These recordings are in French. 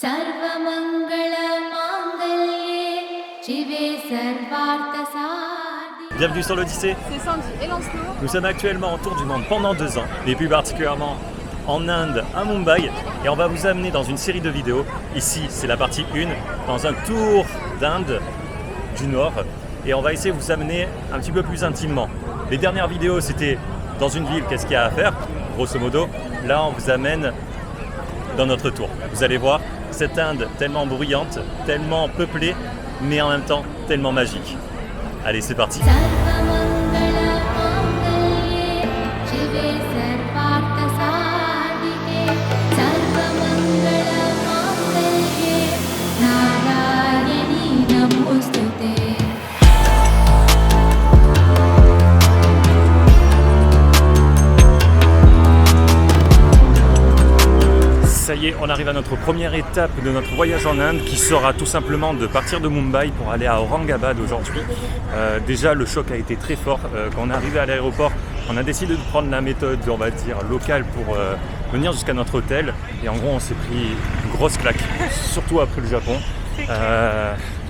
सर्वमङ्गलमाङ्गल्ये शिवे सर्वार्थसाधिके. Bienvenue sur l'Odyssée. C'est Sandy et Lancelot. Nous sommes actuellement en tour du monde pendant 2 ans, et plus particulièrement en Inde, à Mumbai, et on va vous amener dans une série de vidéos. Ici, c'est la partie 1, dans un tour d'Inde du Nord, et on va essayer de vous amener un petit peu plus intimement. Les dernières vidéos, c'était dans une ville, qu'est-ce qu'il y a à faire, grosso modo. Là, on vous amène dans notre tour. Vous allez voir cette Inde tellement bruyante, tellement peuplée, mais en même temps tellement magique. Allez, c'est parti. सर्वमङ्गलमाङ्गल्ये शिवे सर्वार्थसाधिके. सर्वमङ्गलमाङ्गल्ये नारायणी नमोस्तुते. Ça y est, on arrive à notre première étape de notre voyage en Inde qui sera tout simplement de partir de Mumbai pour aller à Aurangabad aujourd'hui. Déjà, le choc a été très fort. Quand on est arrivé à l'aéroport, on a décidé de prendre la méthode, on va dire, locale pour venir jusqu'à notre hôtel. Et en gros, on s'est pris une grosse claque, surtout après le Japon.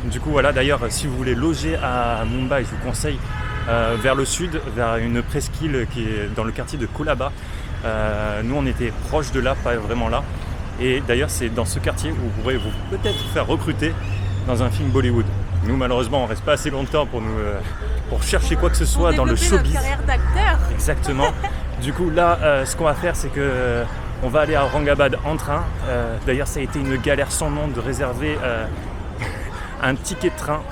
Du coup, voilà, d'ailleurs, si vous voulez loger à Mumbai, je vous conseille vers le sud, vers une presqu'île qui est dans le quartier de Colaba. Nous, on était proche de là, pas vraiment là. Et d'ailleurs, c'est dans ce quartier où vous pourrez peut-être vous faire recruter dans un film Bollywood. Nous, malheureusement, on reste pas assez longtemps pour chercher quoi que ce soit dans le showbiz. Notre carrière d'acteur. Exactement. Du coup, là, ce qu'on va faire, c'est que on va aller à Aurangabad en train. D'ailleurs, ça a été une galère sans nom de réserver un ticket de train.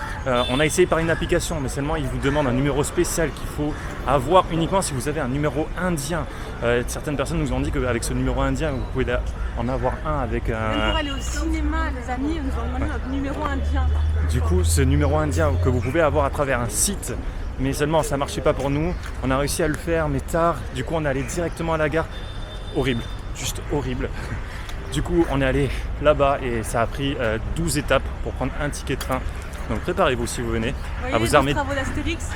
On a essayé par une application, mais seulement il vous demande un numéro spécial qu'il faut avoir uniquement si vous avez un numéro indien. Certaines personnes nous ont dit qu'avec ce numéro indien, vous pouvez en avoir un avec Même un... pour aller au cinéma, les amis nous ont demandé notre numéro indien. Du coup, ce numéro indien que vous pouvez avoir à travers un site, mais seulement ça ne marchait pas pour nous. On a réussi à le faire, mais tard. Du coup, on est allé directement à la gare. Horrible, juste horrible. Du coup, on est allé là-bas et ça a pris 12 étapes pour prendre un ticket de train. Donc préparez-vous si vous venez à vous armer. Les travaux d'Astérix,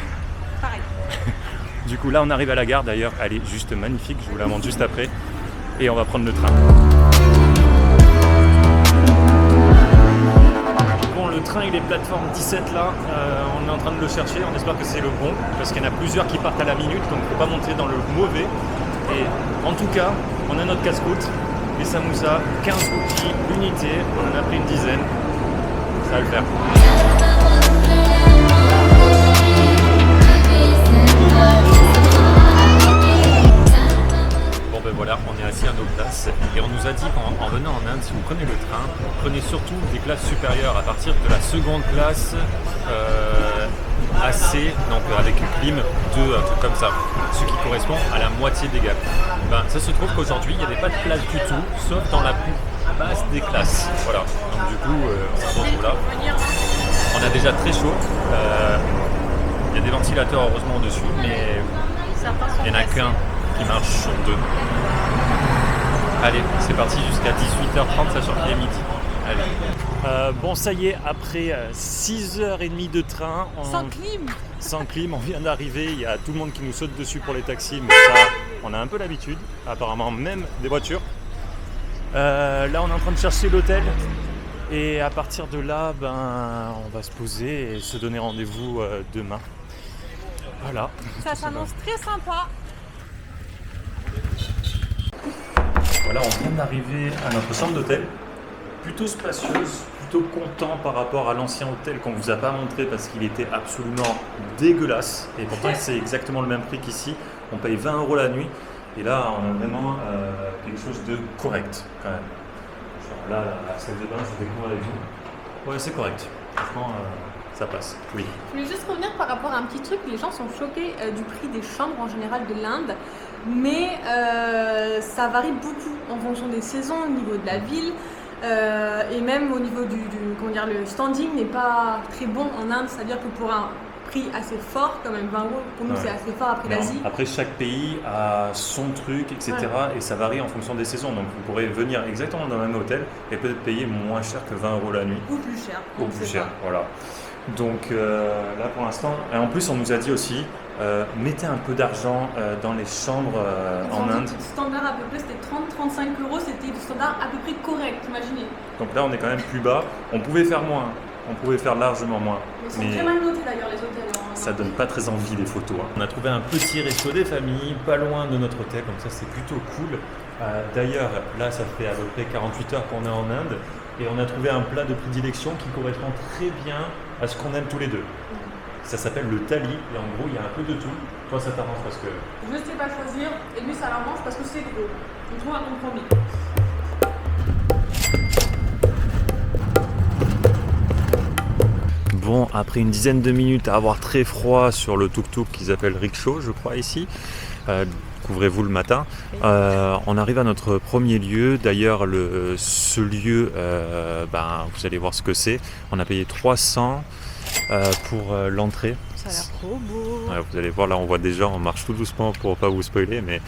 pareil. Du coup, là, on arrive à la gare. D'ailleurs, elle est juste magnifique. Je vous la montre juste après. Et on va prendre le train. Bon, le train, il est plateforme 17 là. On est en train de le chercher. On espère que c'est le bon. Parce qu'il y en a plusieurs qui partent à la minute. Donc, il ne faut pas monter dans le mauvais. Et en tout cas, on a notre casse-croûte. Les samoussas, 15 cookies, l'unité, on en a pris une dizaine, ça va le faire. Bon ben voilà, on est assis à nos places et on nous a dit qu'en venant en Inde, si vous prenez le train, prenez surtout des classes supérieures à partir de la seconde classe AC, donc avec une clim 2, un truc comme ça, ce qui correspond à la moitié des gammes. Ben, ça se trouve qu'aujourd'hui, il n'y avait pas de place du tout, sauf dans la plus basse des classes. Voilà, donc du coup, on se retrouve là. On a déjà très chaud. Il y a des ventilateurs heureusement au-dessus, mais il n'y en a qu'un qui marche sur 2. Allez, c'est parti jusqu'à 18h30, sachant qu'il est midi. Allez. Bon, ça y est, après 6h30 de train, sans clim, on vient d'arriver. Il y a tout le monde qui nous saute dessus pour les taxis, mais ça, on a un peu l'habitude, apparemment même des voitures. Là, on est en train de chercher l'hôtel. Et à partir de là, on va se poser et se donner rendez-vous demain. Voilà. Ça s'annonce très sympa. Voilà, on vient d'arriver à notre chambre d'hôtel. Plutôt spacieuse, plutôt content par rapport à l'ancien hôtel qu'on ne vous a pas montré parce qu'il était absolument dégueulasse. Et pourtant, c'est exactement le même prix qu'ici. On paye 20 € la nuit. Et là, on a vraiment quelque chose de correct quand même. Genre là, la salle de bain, je découvre avec vous. Ouais, c'est correct. Franchement, ça passe. Oui. Je voulais juste revenir par rapport à un petit truc. Les gens sont choqués du prix des chambres en général de l'Inde. Mais ça varie beaucoup en fonction des saisons, au niveau de la ville. Et même au niveau comment dire, le standing n'est pas très bon en Inde, c'est-à-dire que pour un prix assez fort, quand même 20 €, pour nous c'est assez fort après l'Asie. Après chaque pays a son truc, etc. Ouais. Et ça varie en fonction des saisons, donc vous pourrez venir exactement dans le même hôtel et peut-être payer moins cher que 20 € la nuit. Ou plus cher. Ou plus cher, voilà. Donc là pour l'instant, et en plus on nous a dit aussi, mettez un peu d'argent dans les chambres en Inde. Le standard à peu près c'était 30-35 euros, c'était du standard à peu près correct, imaginez. Donc là on est quand même plus bas, on pouvait faire moins, on pouvait faire largement moins. Ils sont très mal notés d'ailleurs les hôtels. Ça donne pas très envie les photos. On a trouvé un petit resto des familles, pas loin de notre hôtel, comme ça c'est plutôt cool. D'ailleurs, là ça fait à peu près 48 heures qu'on est en Inde et on a trouvé un plat de prédilection qui correspond très bien à ce qu'on aime tous les deux. Ça s'appelle le thali et en gros il y a un peu de tout. Toi ça t'arrange parce que... Je sais pas choisir et lui ça l'arrange parce que c'est gros. On trouve un compromis. Bon, après une dizaine de minutes à avoir très froid sur le tuk-tuk qu'ils appellent rickshaw, je crois ici, couvrez-vous le matin, on arrive à notre premier lieu. D'ailleurs, ce lieu, vous allez voir ce que c'est. On a payé 300 pour l'entrée. Ça a l'air trop beau. Ouais, vous allez voir, là on voit déjà, on marche tout doucement pour pas vous spoiler, mais...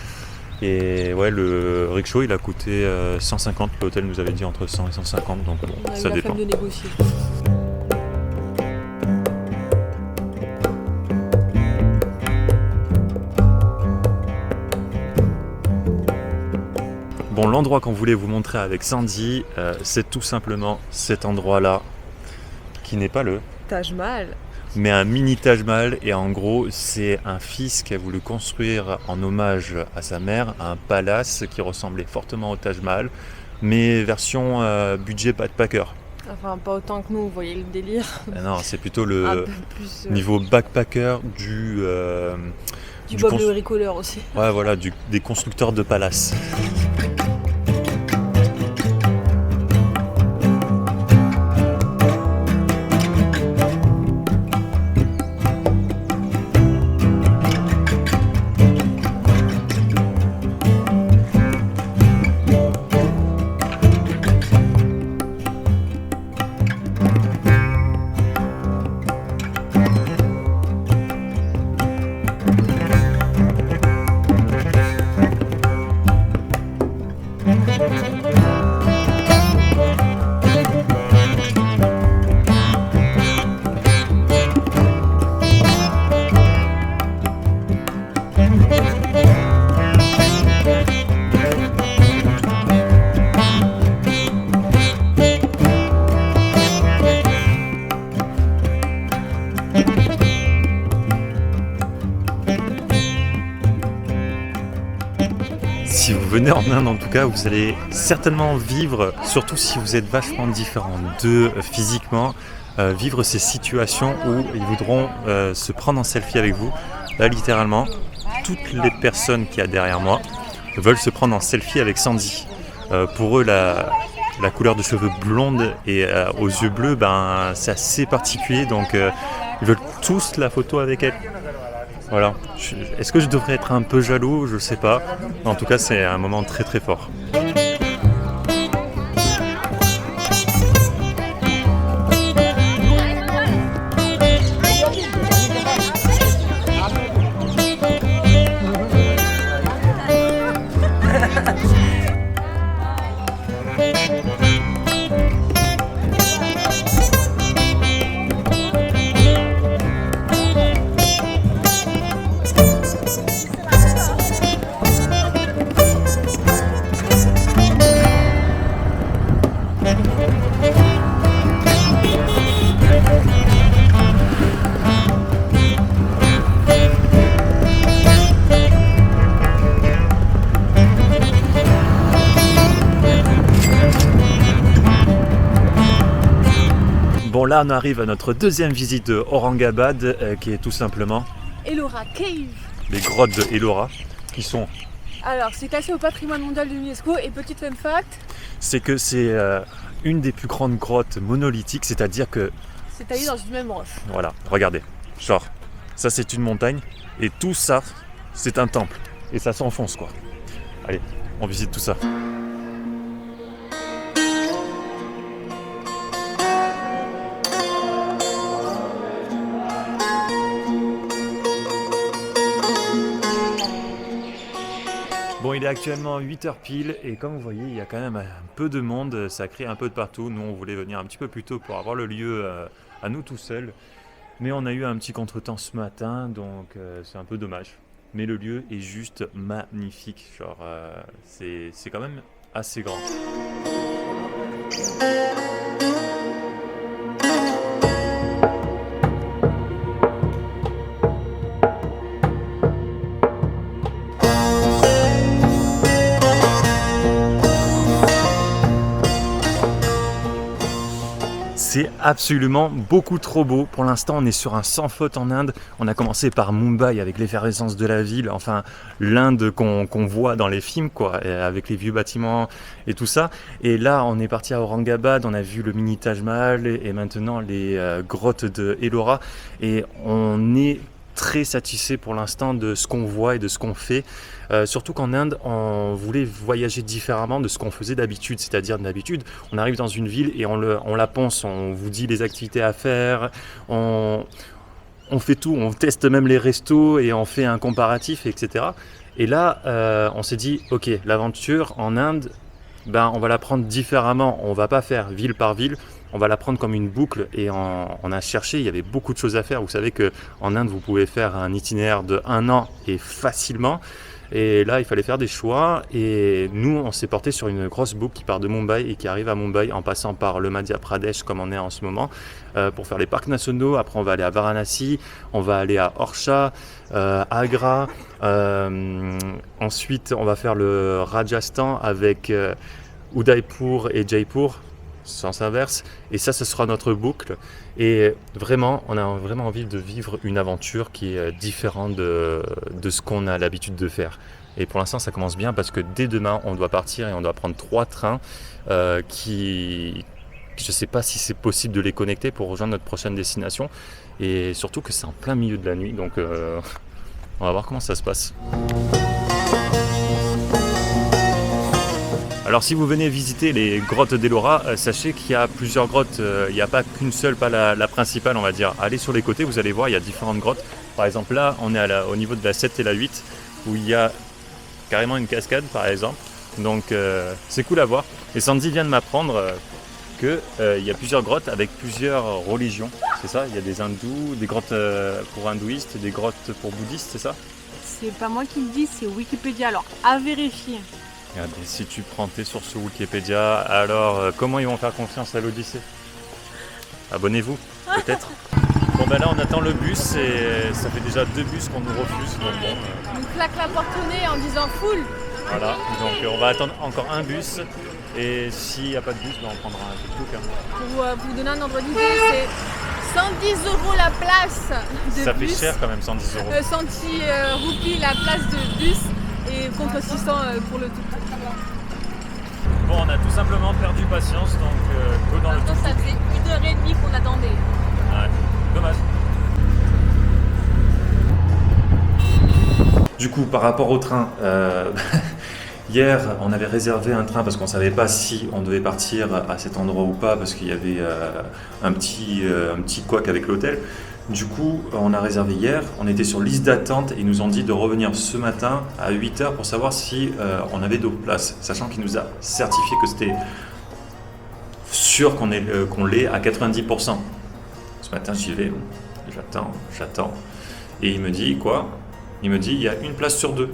Et ouais, le rickshaw il a coûté 150, l'hôtel nous avait dit entre 100 et 150, donc bon, On a ça eu la dépend. flemme de négocier. Bon, l'endroit qu'on voulait vous montrer avec Sandy, c'est tout simplement cet endroit-là, qui n'est pas le, Taj Mahal. mais un mini Taj Mahal. Et en gros, c'est un fils qui a voulu construire en hommage à sa mère un palace qui ressemblait fortement au Taj Mahal, mais version budget backpacker. Enfin, pas autant que nous, vous voyez le délire. Non, c'est plutôt Un le peu plus. niveau backpacker Du du Bob cons- le bricoleur aussi. ouais, voilà, des constructeurs de palaces. Si vous venez en Inde, en tout cas, vous allez certainement vivre, surtout si vous êtes vachement différent d'eux physiquement, vivre ces situations où ils voudront se prendre en selfie avec vous. Là, littéralement, toutes les personnes qu'il y a derrière moi veulent se prendre en selfie avec Sandy. Pour eux, la couleur de cheveux blonde et aux yeux bleus, c'est assez particulier, donc ils veulent tous la photo avec elle. Voilà. Est-ce que je devrais être un peu jaloux? Je sais pas. En tout cas, c'est un moment très très fort. Bon, là on arrive à notre deuxième visite de Aurangabad, qui est tout simplement Ellora Cave. les grottes de Ellora, qui sont... Alors, c'est classé au patrimoine mondial de l'UNESCO. Et petite fun fact, C'est que c'est une des plus grandes grottes monolithiques, c'est-à-dire que, c'est taillé dans une même roche. voilà, regardez, genre, ça c'est une montagne, et tout ça, c'est un temple, et ça s'enfonce quoi. Allez, on visite tout ça. Bon, il est actuellement 8h pile et comme vous voyez, il y a quand même un peu de monde, ça crie un peu de partout. Nous, on voulait venir un petit peu plus tôt pour avoir le lieu à nous tout seuls. Mais on a eu un petit contretemps ce matin, donc c'est un peu dommage. Mais le lieu est juste magnifique, genre c'est quand même assez grand. C'est absolument beaucoup trop beau. Pour l'instant, on est sur un sans faute en Inde. On a commencé par Mumbai avec l'effervescence de la ville, enfin l'Inde qu'on voit dans les films, quoi, avec les vieux bâtiments et tout ça. Et là, on est parti à Aurangabad, on a vu le mini Taj Mahal et maintenant les grottes de Ellora. Et on est très satisfait pour l'instant de ce qu'on voit et de ce qu'on fait. Surtout qu'en Inde, on voulait voyager différemment de ce qu'on faisait d'habitude. C'est-à-dire, d'habitude, on arrive dans une ville et on la ponce, on vous dit les activités à faire, on fait tout, on teste même les restos et on fait un comparatif, etc. Et là, on s'est dit, ok, l'aventure en Inde, on va la prendre différemment. On va pas faire ville par ville, on va la prendre comme une boucle. Et on a cherché, il y avait beaucoup de choses à faire. Vous savez qu'en Inde, vous pouvez faire un itinéraire de 1 an et facilement. Et là, il fallait faire des choix. Et nous, on s'est porté sur une grosse boucle qui part de Mumbai et qui arrive à Mumbai en passant par le Madhya Pradesh, comme on est en ce moment, pour faire les parcs nationaux. Après, on va aller à Varanasi, on va aller à Orcha, Agra. Ensuite, on va faire le Rajasthan avec Udaipur et Jaipur, sens inverse. Et ça, ce sera notre boucle. Et vraiment, on a vraiment envie de vivre une aventure qui est différente de ce qu'on a l'habitude de faire. Et pour l'instant, ça commence bien parce que dès demain, on doit partir et on doit prendre 3 trains qui... Je ne sais pas si c'est possible de les connecter pour rejoindre notre prochaine destination. Et surtout que c'est en plein milieu de la nuit. Donc, on va voir comment ça se passe. Alors si vous venez visiter les grottes d'Ellora, sachez qu'il y a plusieurs grottes, il n'y a pas qu'une seule, pas la principale on va dire. Allez sur les côtés, vous allez voir, il y a différentes grottes. Par exemple là, on est au niveau de la 7 et la 8, où il y a carrément une cascade par exemple. Donc c'est cool à voir. Et Sandy vient de m'apprendre qu'il y a plusieurs grottes avec plusieurs religions. C'est ça, il y a des hindous, des grottes pour hindouistes, des grottes pour bouddhistes, c'est ça? C'est pas moi qui le dis, c'est Wikipédia, alors à vérifier. Regardez, si tu prends tes sources Wikipédia, alors comment ils vont faire confiance à l'Odyssée? Abonnez-vous, peut-être. Bon là on attend le bus et ça fait déjà 2 bus qu'on nous refuse. Donc bon, On nous claque la porte au nez en disant full. voilà, donc on va attendre encore un bus et s'il n'y a pas de bus, on prendra un tuk-tuk. Pour vous donner un ordre d'idée, c'est 110 € la place de Ça bus. fait cher quand même, 110 €. 110 roupies la place de bus et contre 600 pour le tout. Bon, on a tout simplement perdu patience, donc go dans le Maintenant, ça fait 1h30 qu'on attendait. Ouais, dommage. Du coup, par rapport au train, hier, on avait réservé un train parce qu'on ne savait pas si on devait partir à cet endroit ou pas, parce qu'il y avait un petit couac avec l'hôtel. Du coup, on a réservé hier, on était sur liste d'attente et ils nous ont dit de revenir ce matin à 8h pour savoir si on avait d'autres places, sachant qu'il nous a certifié que c'était sûr qu'on l'est à 90%. Ce matin, j'y vais, j'attends. Et il me dit quoi? Il me dit, il y a une place sur 2.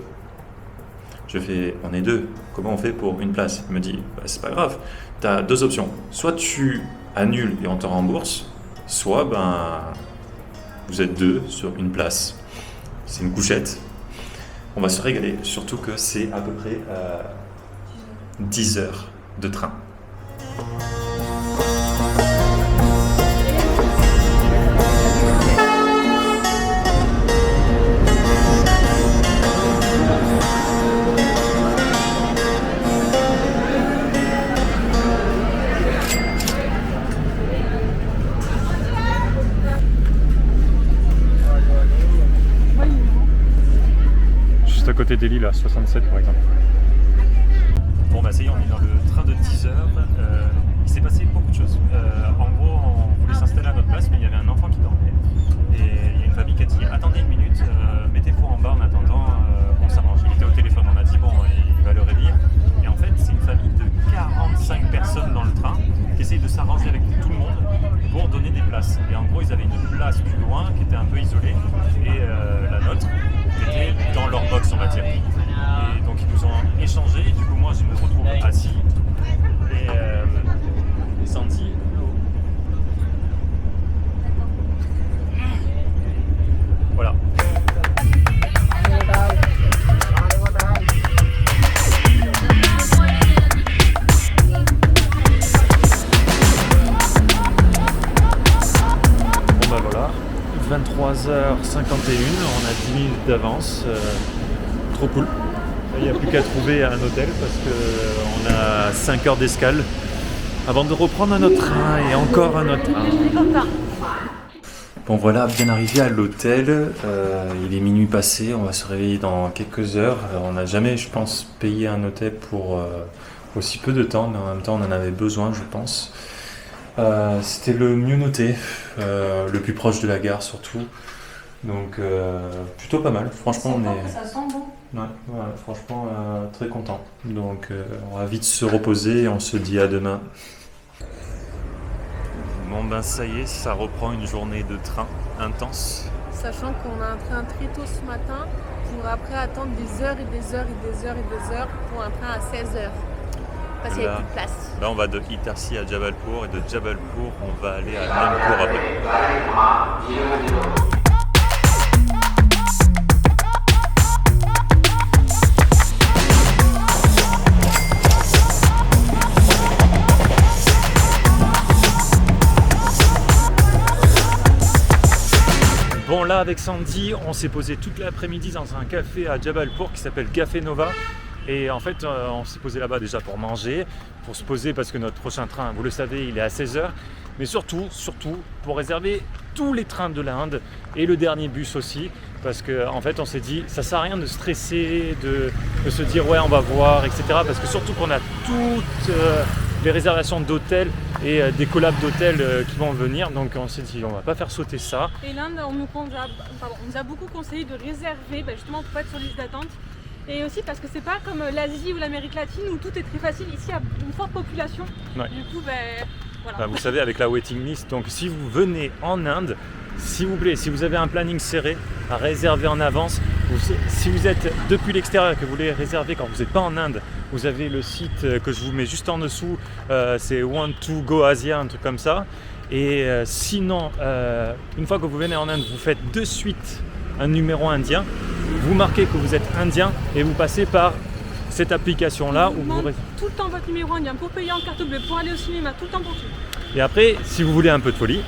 Je fais, on est 2, comment on fait pour une place? Il me dit, c'est pas grave, tu as 2 options. Soit tu annules et on te rembourse, soit vous êtes 2 sur une place. C'est une couchette. On va se régaler, surtout que c'est à peu près 10 heures de train. À côté d'Eli, là, 67 par exemple. Bon ça y est, on est dans le train de 10 heures. Il s'est passé beaucoup de choses. En gros, on voulait s'installer à notre place, mais il y avait un enfant qui dormait. Et il y a une famille qui a dit, attendez une minute, mettez-vous en bas en attendant qu'on s'arrange. Il était au téléphone, on a dit, bon, il va le réveiller. Et en fait, c'est une famille de 45 personnes dans le train qui essayent de s'arranger s'arranger avec tout le monde pour donner des places. Et en gros, ils avaient une place plus loin qui était un peu isolée et la nôtre était dans leur box, on va dire. Et donc ils nous ont échangé. Du coup, moi, je me retrouve assis et Sandy. Voilà. Bon bah voilà, 23h51, on a 10 minutes d'avance, trop cool. Il n'y a plus qu'à trouver un hôtel parce qu'on a 5 heures d'escale avant de reprendre un autre train et encore un autre train. Bon voilà, bien arrivé à l'hôtel, il est minuit passé, on va se réveiller dans quelques heures. On n'a jamais, je pense, payé un hôtel pour aussi peu de temps, mais en même temps on en avait besoin, je pense. C'était le mieux noté, le plus proche de la gare surtout, donc plutôt pas mal, franchement Ça sent bon. Ouais, franchement très content. Donc on va vite se reposer et on se dit à demain. Bon ben ça y est, ça reprend une journée de train intense. Sachant qu'on a un train très tôt ce matin pour après attendre des heures et des heures et des heures et des heures pour un train à 16h. Parce qu'il n'y a plus de place. Là on va de Itarsi à Jabalpur et de Jabalpur on va aller à Nagpur après. Bon là avec Sandy, on s'est posé toute l'après-midi dans un café à Jabalpur qui s'appelle Café Nova. Et en fait on s'est posé là-bas déjà pour manger, pour se poser parce que notre prochain train, vous le savez, il est à 16h. Mais surtout pour réserver tous les trains de l'Inde et le dernier bus aussi. Parce qu'en fait on s'est dit, ça sert à rien de stresser, de se dire ouais on va voir, etc. Parce que surtout qu'on a toutes les réservations d'hôtels et des collabs d'hôtels qui vont venir. Donc on s'est dit on va pas faire sauter ça. Et l'Inde, on nous a beaucoup conseillé de réserver justement pour pas être sur liste d'attente. Et aussi parce que c'est pas comme l'Asie ou l'Amérique latine où tout est très facile. Ici il y a une forte population. Ouais. Du coup voilà. Vous savez avec la waiting list, donc si vous venez en Inde, s'il vous plaît, si vous avez un planning serré à réserver en avance, si vous êtes depuis l'extérieur et que vous voulez réserver quand vous n'êtes pas en Inde, vous avez le site que je vous mets juste en dessous, c'est Want to Go Asia, un truc comme ça. Et sinon, une fois que vous venez en Inde, vous faites de suite un numéro indien, vous marquez que vous êtes indien et vous passez par cette application-là. Vous demandez tout le temps votre numéro indien pour payer en carte bleue, pour aller au cinéma, tout le temps pour tout. Et après, si vous voulez un peu de folie,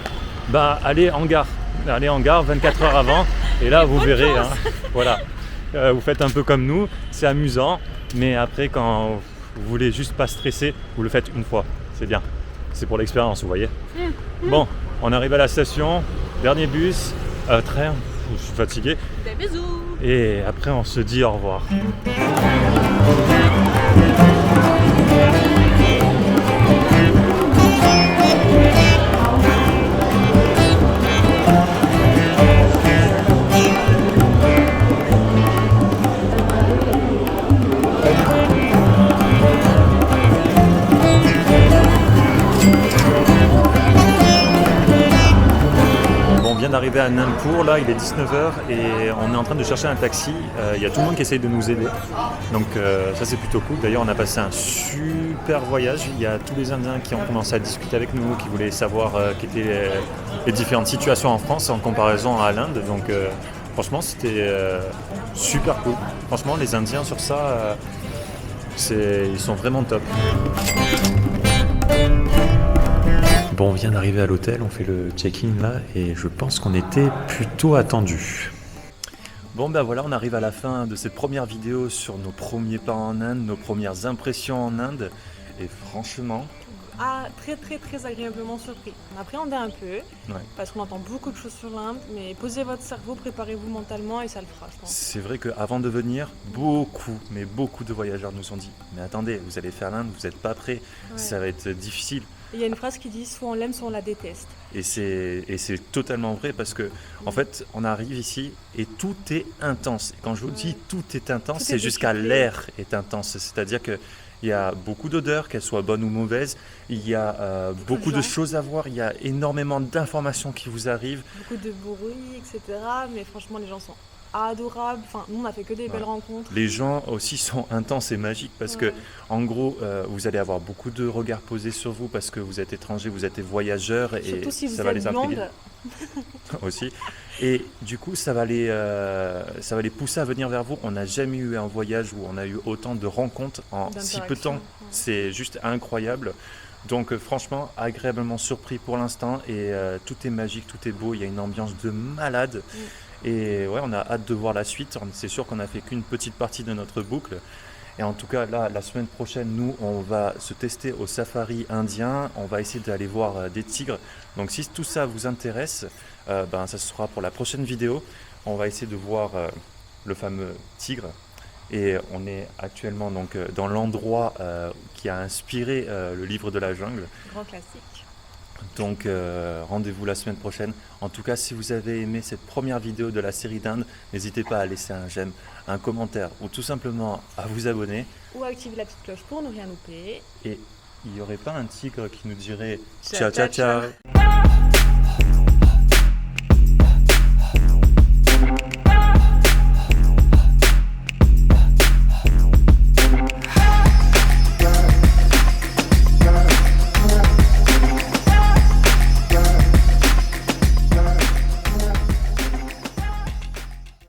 allez en gare. Allez en gare 24 heures avant et là vous verrez. Voilà. Vous faites un peu comme nous, c'est amusant, mais après quand vous voulez juste pas stresser, vous le faites une fois. C'est bien. C'est pour l'expérience, vous voyez. Bon, on arrive à la station, dernier bus, train, je suis fatigué. Des bisous. Et après on se dit au revoir. D'arriver à Nagpur, là il est 19h et on est en train de chercher un taxi. Il y a tout le monde qui essaye de nous aider, donc ça c'est plutôt cool. D'ailleurs on a passé un super voyage, il y a tous les Indiens qui ont commencé à discuter avec nous, qui voulaient savoir quelles étaient les différentes situations en France en comparaison à l'Inde, donc franchement c'était super cool. Franchement les Indiens sur ça, ils sont vraiment top. Bon, on vient d'arriver à l'hôtel, on fait le check-in là et je pense qu'on était plutôt attendus. Bon ben voilà, on arrive à la fin de cette première vidéo sur nos premiers pas en Inde, nos premières impressions en Inde et franchement... très agréablement surpris. On appréhendait un peu parce qu'on entend beaucoup de choses sur l'Inde, mais posez votre cerveau, préparez-vous mentalement et ça le fera, je pense. C'est vrai qu'avant de venir, beaucoup de voyageurs nous ont dit « Mais attendez, vous allez faire l'Inde, vous n'êtes pas prêts, ça va être difficile ». Il y a une phrase qui dit soit on l'aime, soit on la déteste. Et c'est totalement vrai parce que en fait on arrive ici et tout est intense. Et quand je vous dis tout est intense, c'est jusqu'à l'air est intense. C'est-à-dire que Il y a beaucoup d'odeurs, qu'elles soient bonnes ou mauvaises. Il y a beaucoup de gens. choses à voir. Il y a énormément d'informations qui vous arrivent. Beaucoup de bruit, etc. Mais franchement, les gens sont adorables. Enfin, nous, on a fait que des belles rencontres. Les gens aussi sont intenses et magiques parce que, en gros, vous allez avoir beaucoup de regards posés sur vous parce que vous êtes étranger, vous êtes des voyageurs et Surtout si vous ça va êtes les intriguer blonde. aussi. Et du coup, ça va les pousser à venir vers vous. On n'a jamais eu un voyage où on a eu autant de rencontres en si peu de temps. D'interactions, ouais. C'est juste incroyable. Donc franchement, agréablement surpris pour l'instant et tout est magique, tout est beau, il y a une ambiance de malade. Et ouais, on a hâte de voir la suite. C'est sûr qu'on a fait qu'une petite partie de notre boucle. Et en tout cas, là, la semaine prochaine, nous, on va se tester au safari indien. On va essayer d'aller voir des tigres. Donc si tout ça vous intéresse, ben, ça sera pour la prochaine vidéo. On va essayer de voir le fameux tigre. Et on est actuellement donc, dans l'endroit qui a inspiré le livre de la jungle. Grand classique. Donc rendez-vous la semaine prochaine. En tout cas, si vous avez aimé cette première vidéo de la série d'Inde, n'hésitez pas à laisser un j'aime, un commentaire ou tout simplement à vous abonner. Ou activer la petite cloche pour ne rien louper. Et il n'y aurait pas un tigre qui nous dirait Ciao, ciao ciao ciao, ciao.